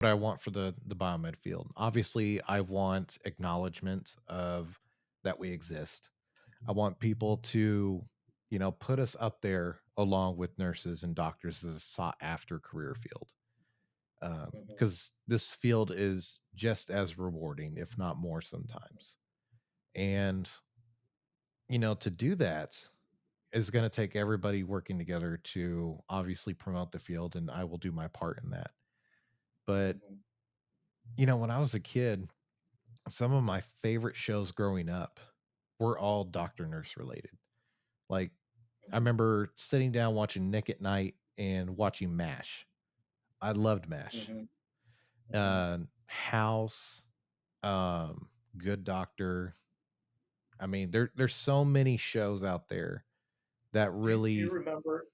what I want for the biomed field. Obviously, I want acknowledgement of that we exist. I want people to, put us up there along with nurses and doctors as a sought after career field. Mhm. Because this field is just as rewarding, if not more sometimes. And, to do that is going to take everybody working together to obviously promote the field, and I will do my part in that. But, Mhm. when I was a kid, some of my favorite shows growing up were all doctor nurse related. Like, I Mhm. remember sitting down watching Nick at Night and watching MASH. I loved MASH. Mhm. Mhm. House, Good Doctor. I mean, there's so many shows out there that Do you really, remember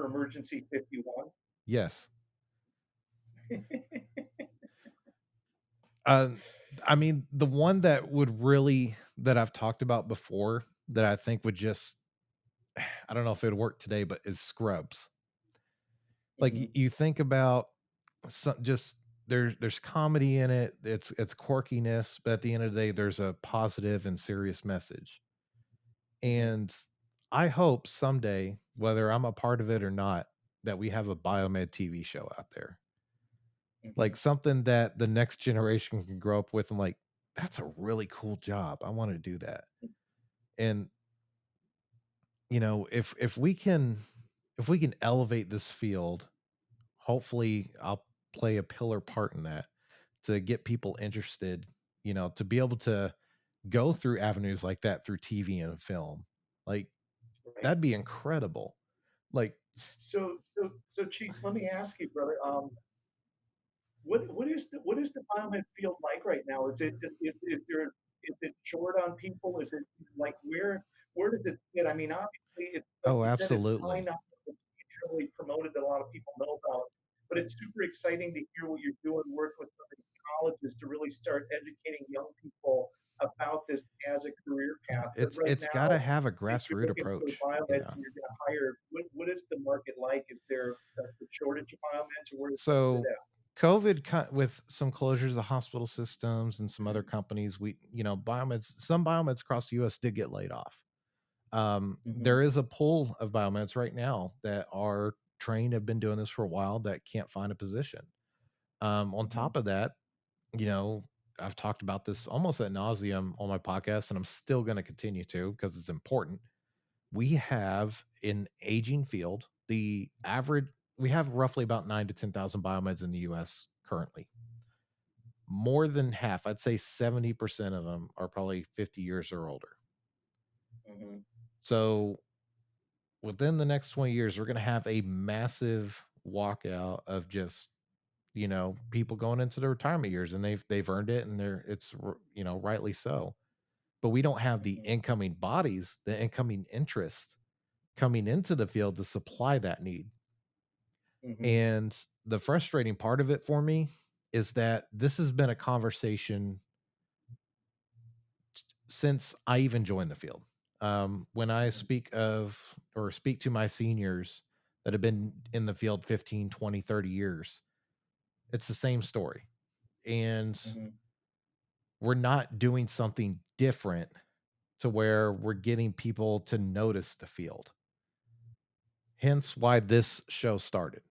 Emergency 51? yes. Uh, I mean, the one that would really that I've talked about before that I think would just I don't know if it would work today, but is Scrubs. Like Mhm. you think about some just there's comedy in it. It's quirkiness, but at the end of the day, there's a positive and serious message. Mhm. And I hope someday, whether I'm a part of it or not, that we have a biomed TV show out there. Like Mhm. something that the next generation can grow up with and like, that's a really cool job. I want to do that. And if we can elevate this field, hopefully I'll play a pillar part in that to get people interested, to be able to go through avenues like that through TV and film. Like Right. that'd be incredible. Like So, Chief, let me ask you, brother. What is the biomed field like right now? Is it short on people? Is it like where does it fit? I mean, obviously, it's like oh, you said, it's probably absolutely. not really promoted that a lot of people know about, but it's super exciting to hear what you're doing, work with some of these colleges to really start educating young people about this as a career Yeah, path. But it's right it's got to now, have a if you're grassroots looking for approach, biomeds and you're going to hire, what is the market like? Is there a shortage of biomeds, or where's it So at? COVID with some closures of hospital systems and some other Mhm. companies, some biomeds across the US did get laid off. Mhm. There is a pool of biomeds right now that are trained, have been doing this for a while that can't find a position. On Mhm. top of that, you know, I've talked about this almost at nauseum on my podcast, and I'm still going to continue to because it's important. We have an aging field. We have roughly about 9 to 10,000 biomeds in the US currently. More than half, I'd say 70% of them are probably 50 years or older. Mhm. So within the next 20 years, we're going to have a massive walkout of just, people going into the retirement years, and they've earned it, and rightly so. But we don't have the Mhm. incoming bodies, the incoming interest coming into the field to supply that need. Mhm. And the frustrating part of it for me is that this has been a conversation since I even joined the field. When I Mhm. speak to my seniors that have been in the field 15, 20, 30 years, it's the same story. And Mhm. we're not doing something different to where we're getting people to notice the field. Hence why this show started.